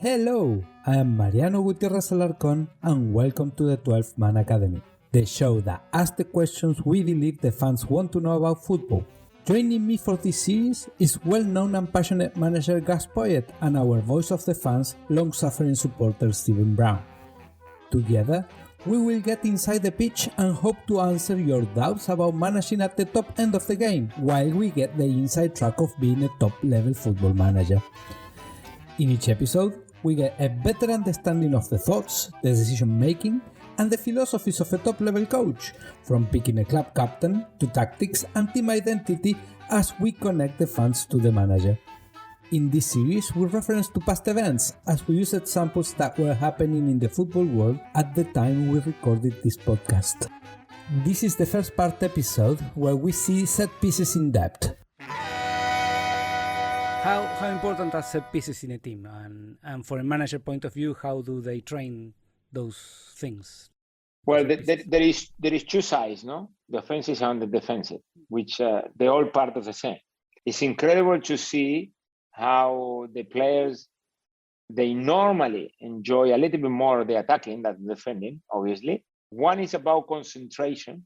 Hello, I am Mariano Gutierrez Alarcón and welcome to the 12th Man Academy, the show that asks the questions we believe the fans want to know about football. Joining me for this series is well-known and passionate manager Gus Poyet and our voice of the fans, long-suffering supporter Stephen Brown. Together, we will get inside the pitch and hope to answer your doubts about managing at the top end of the game, while we get the inside track of being a top-level football manager. In each episode, we get a better understanding of the thoughts, the decision-making, and the philosophies of a top-level coach, from picking a club captain to tactics and team identity as we connect the fans to the manager. In this series, we reference to past events as we use examples that were happening in the football world at the time we recorded this podcast. This is the first part episode where we see set pieces in depth. How important are set pieces in a team? And from a manager point of view, how do they train those things? Well, there is two sides, no? The offensive and the defensive, which they're all part of the same. It's incredible to see how the players, they normally enjoy a little bit more the attacking than the defending, obviously. One is about concentration,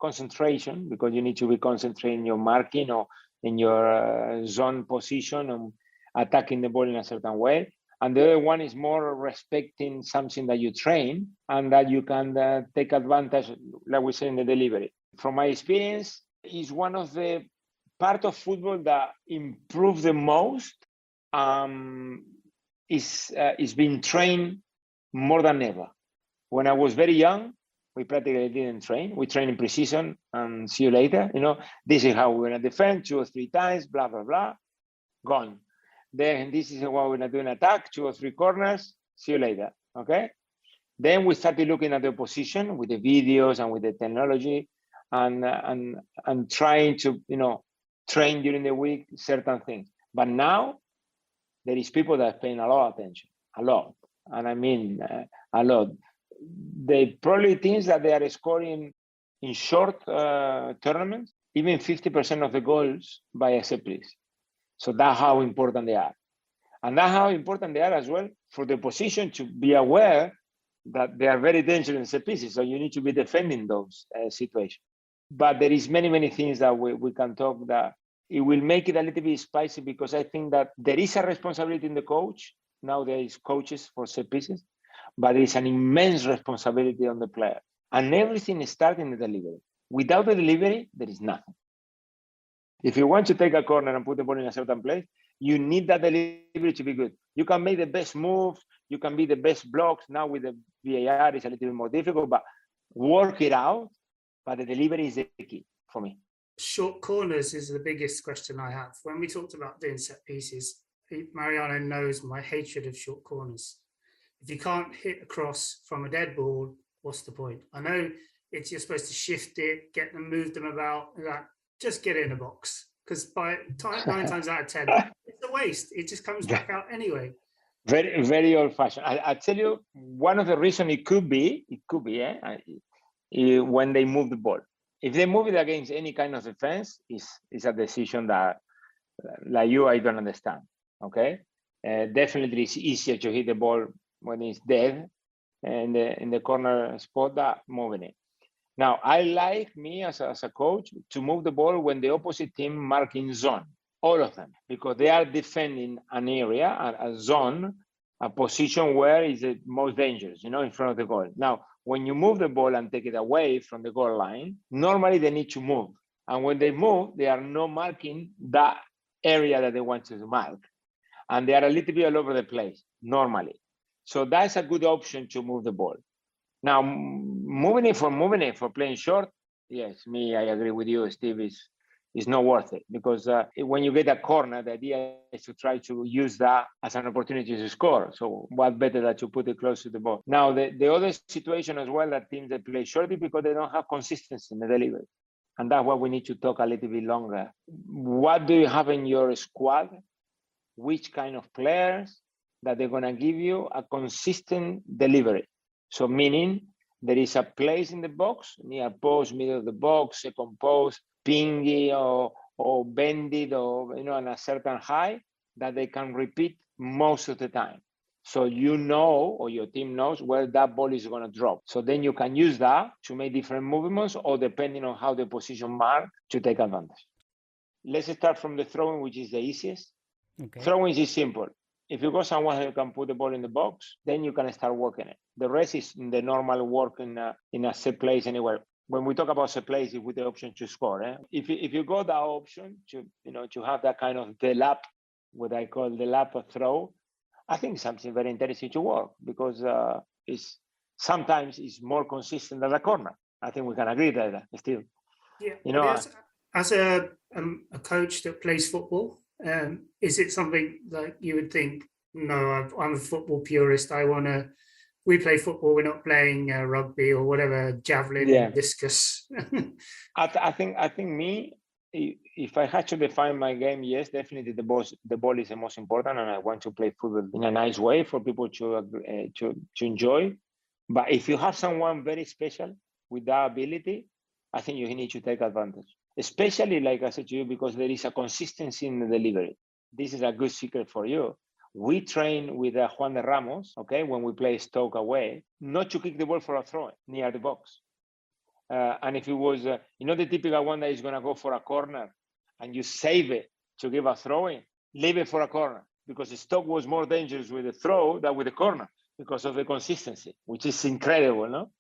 because you need to be concentrating your marking or in your zone position and attacking the ball in a certain way. And the other one is more respecting something that you train and that you can take advantage, like we say, in the delivery. From my experience, is one of the part of football that improves the most, is being trained more than ever. When I was very young, we practically didn't train. We train in precision and see you later. This is how we're going to defend 2 or 3 times, blah, blah, blah, gone. Then this is what we're going to do in attack, 2 or 3 corners, see you later, okay? Then we started looking at the opposition with the videos and with the technology and trying to, train during the week certain things. But now there is people that are paying a lot of attention, a lot. And I mean a lot. They probably things that they are scoring in short tournaments, even 50% of the goals by a set piece. So that's how important they are. And that's how important they are as well for the position to be aware that they are very dangerous set pieces. So you need to be defending those situations. But there is many things that we can talk that it will make it a little bit spicy, because I think that there is a responsibility in the coach. Now there is coaches for set pieces, but there is an immense responsibility on the player. And everything starts in the delivery. Without the delivery, there is nothing. If you want to take a corner and put the ball in a certain place, you need that delivery to be good. You can make the best moves, you can be the best blocks. Now with the VAR, it's a little bit more difficult, but work it out. But the delivery is the key for me. Short corners is the biggest question I have. When we talked about doing set pieces, Mariano knows my hatred of short corners. If you can't hit across from a dead ball, what's the point? I know you're supposed to shift it, move them about, just get in a box. Because by 9 times out of 10, it's a waste. It just comes back out anyway. Very, very old-fashioned. I tell you, one of the reasons it could be, when they move the ball. If they move it against any kind of defense, it's a decision that, like you, I don't understand. Okay, definitely it's easier to hit the ball when it's dead in the corner spot than moving it. Now, I like me as a coach to move the ball when the opposite team marking zone, all of them, because they are defending an area, a zone, a position where is the most dangerous, in front of the goal. Now, when you move the ball and take it away from the goal line, normally they need to move. And when they move, they are not marking that area that they want to mark. And they are a little bit all over the place, normally. So that's a good option to move the ball. Now, moving it for playing short, yes, I agree with you, Steve, is not worth it. Because when you get a corner, the idea is to try to use that as an opportunity to score. So what better than to put it close to the ball? Now, the other situation as well, that teams that play short is because they don't have consistency in the delivery. And that's why we need to talk a little bit longer. What do you have in your squad? Which kind of players that they're going to give you a consistent delivery? So meaning there is a place in the box, near post, middle of the box, second post, pingy or bend it or, on a certain height that they can repeat most of the time. So you know, or your team knows where that ball is going to drop. So then you can use that to make different movements, or depending on how the position mark, to take advantage. Let's start from the throwing, which is the easiest. Okay. Throwing is simple. If you go somewhere who can put the ball in the box, then you can start working it. The rest is the normal work in a set place anywhere. When we talk about set plays, with the option to score, if you go that option to have that kind of Delap, what I call Delap throw, I think something very interesting to work, because it's sometimes it's more consistent than the corner. I think we can agree that still. Yeah. As a coach that plays football, is it something that you would think, no, I'm a football purist. We play football. We're not playing rugby or whatever, javelin, discus. I think me, if I had to define my game, yes, definitely the ball is the most important, and I want to play football in a nice way for people to enjoy. But if you have someone very special with that ability, I think you need to take advantage. Especially, like I said to you, because there is a consistency in the delivery. This is a good secret for you. We train with Juan de Ramos, okay, when we play Stoke away, not to kick the ball for a throw near the box. And if it was, the typical one that is going to go for a corner and you save it to give a throw in, leave it for a corner, because the Stoke was more dangerous with the throw than with the corner because of the consistency, which is incredible, no?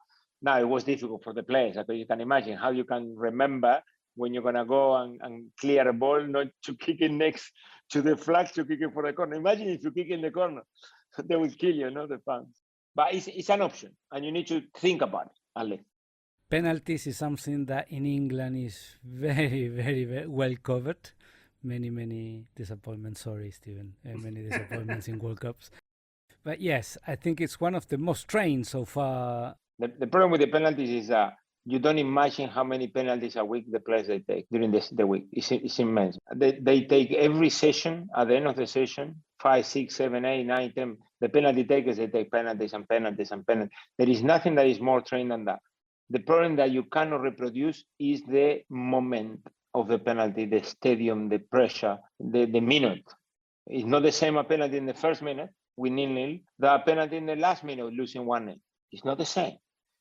Now, it was difficult for the players. You can imagine how you can remember when you're going to go and clear a ball, not to kick it next to the flag, to kick it for the corner. Imagine if you kick in the corner, they will kill you, the fans. But it's an option, and you need to think about it, at least. Penalties is something that in England is very, very, very well covered. Many disappointments. Sorry, Steven. Many disappointments in World Cups. But yes, I think it's one of the most trained so far. The problem with the penalties is that you don't imagine how many penalties a week the players they take during the week. It's immense. They take every session, at the end of the session, 5, 6, 7, 8, 9, 10. The penalty takers, they take penalties and penalties and penalties. There is nothing that is more trained than that. The problem that you cannot reproduce is the moment of the penalty, the stadium, the pressure, the minute. It's not the same a penalty in the first minute, we 0-0, than a penalty in the last minute, losing 1-0. It's not the same.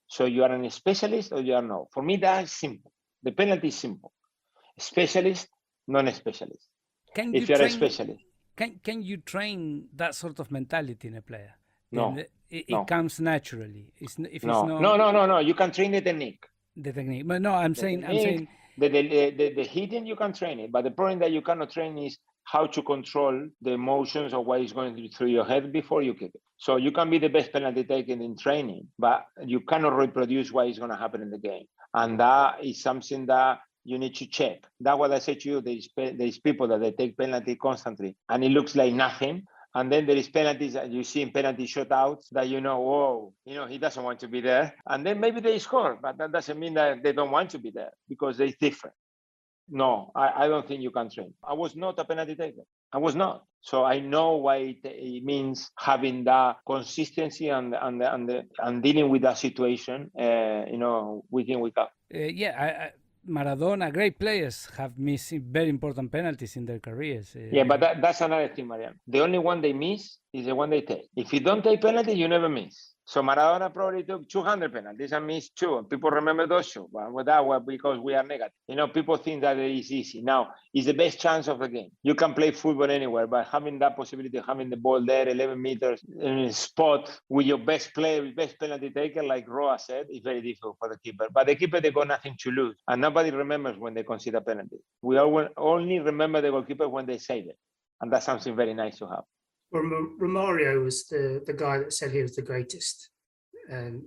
So you are a specialist or you are not. For me, that is simple. The penalty is simple. Specialist, non-specialist. If you're a specialist. Can you train that sort of mentality in a player? No. It comes naturally. No. You can train the technique. The technique. But no, I'm saying the hitting, you can train it. But the problem that you cannot train is how to control the emotions of what is going through your head before you kick it. So you can be the best penalty taker in training, but you cannot reproduce what is going to happen in the game. And that is something that you need to check. That's what I said to you. There is people that they take penalty constantly, and it looks like nothing. And then there is penalties that you see in penalty shutouts that whoa, he doesn't want to be there. And then maybe they score, but that doesn't mean that they don't want to be there, because they're different. No, I don't think you can train. I was not a penalty taker. I was not. So I know why it means having that consistency and dealing with that situation, week in, week out. Maradona, great players have missed very important penalties in their careers. But that's another thing, Mariano. The only one they miss is the one they take. If you don't take penalty, you never miss. So Maradona probably took 200 penalties and missed 2, and people remember those 2. But that was because we are negative. People think that it is easy. Now, it's the best chance of the game. You can play football anywhere, but having that possibility of having the ball there, 11 meters, in a spot with your best player, best penalty taker, like Roa said, is very difficult for the keeper. But the keeper, they got nothing to lose. And nobody remembers when they consider penalty. We only remember the goalkeeper when they save it. And that's something very nice to have. Romario was the guy that said he was the greatest, and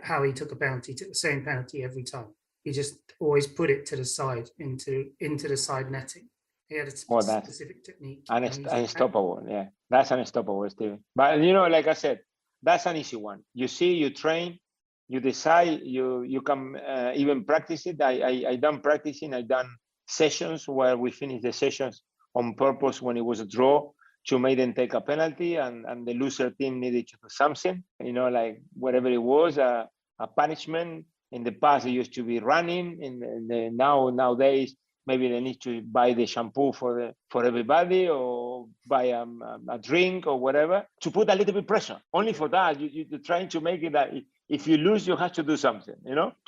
how he took a penalty, took the same penalty every time. He just always put it to the side, into the side netting. He had a specific technique. Unstoppable, yeah. That's unstoppable, Steven. But, like I said, that's an easy one. You see, you train, you decide, you can even practice it. I done practicing, I done sessions where we finished the sessions on purpose when it was a draw, to make them take a penalty, and the loser team needed to do something, like whatever it was, a punishment. In the past, it used to be running. Nowadays, maybe they need to buy the shampoo for everybody, or buy a drink or whatever, to put a little bit pressure. Only for that, you're trying to make it that if you lose, you have to do something,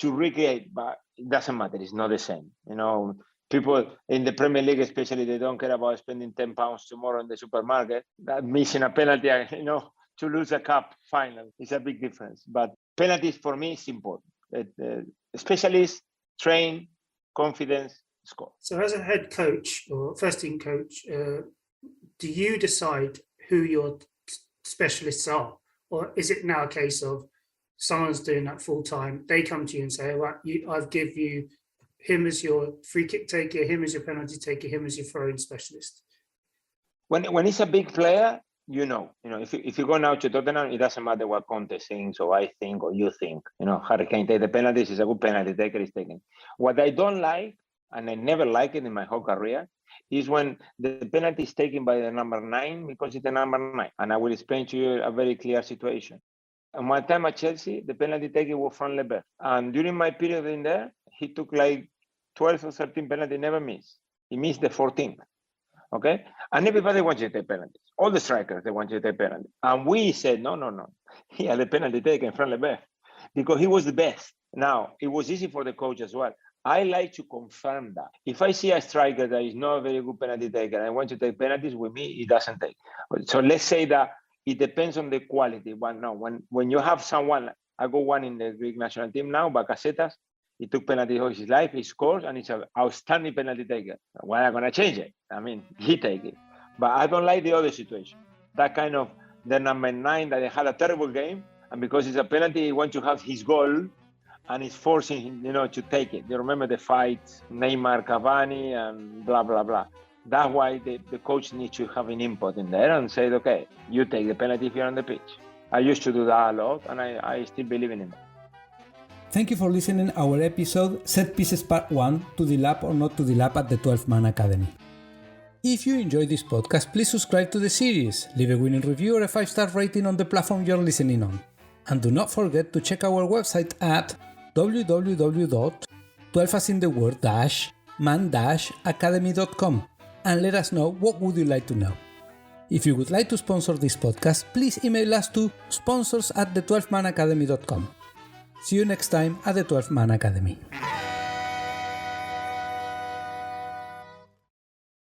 to recreate. But it doesn't matter. It's not the same. People in the Premier League, especially, they don't care about spending £10 tomorrow in the supermarket. That missing a penalty, to lose a cup final is a big difference. But penalties for me is important. Specialists train, confidence, score. So as a head coach or first team coach, do you decide who your specialists are? Or is it now a case of someone's doing that full time, they come to you and say, well, I've give you him as your free kick taker, him as your penalty taker, him as your throwing specialist? When it's a big player, if you go now to Tottenham, it doesn't matter what Conte thinks or I think or you think. Harry Kane take the penalties, he's a good penalty taker, he's taking. What I don't like, and I never like it in my whole career, is when the penalty is taken by the number 9 because it's the number 9. And I will explain to you a very clear situation. And one time at Chelsea, the penalty taker was from Lebert. And during my period in there, he took like 12 or 13 penalties, never missed. He missed the 14th. Okay? And everybody wants to take penalties. All the strikers, they want to take penalties. And we said, no. He had a penalty taken from Lebert because he was the best. Now, it was easy for the coach as well. I like to confirm that. If I see a striker that is not a very good penalty taker and I want to take penalties, with me, he doesn't take. So let's say that it depends on the quality. But no, when you have someone, I got one in the Greek national team now, Bakasetas, he took penalty all his life, he scores, and he's an outstanding penalty taker. Why am I going to change it? I mean, he take it. But I don't like the other situation. That kind of the number 9 that had a terrible game, and because it's a penalty, he wants to have his goal, and it's forcing him, to take it. You remember the fights, Neymar, Cavani, and blah, blah, blah. That's why the coach needs to have an input in there and say, okay, you take the penalty if you're on the pitch. I used to do that a lot, and I still believe in it. Thank you for listening to our episode Set Pieces Part 1 to Delap or not to Delap at the 12 Man Academy. If you enjoy this podcast, please subscribe to the series, leave a winning review or a 5-star rating on the platform you're listening on. And do not forget to check our website at www.12asintheword-man-academy.com and let us know what would you like to know. If you would like to sponsor this podcast, please email us to sponsors@the12manacademy.com. See you next time at the 12 Man Academy.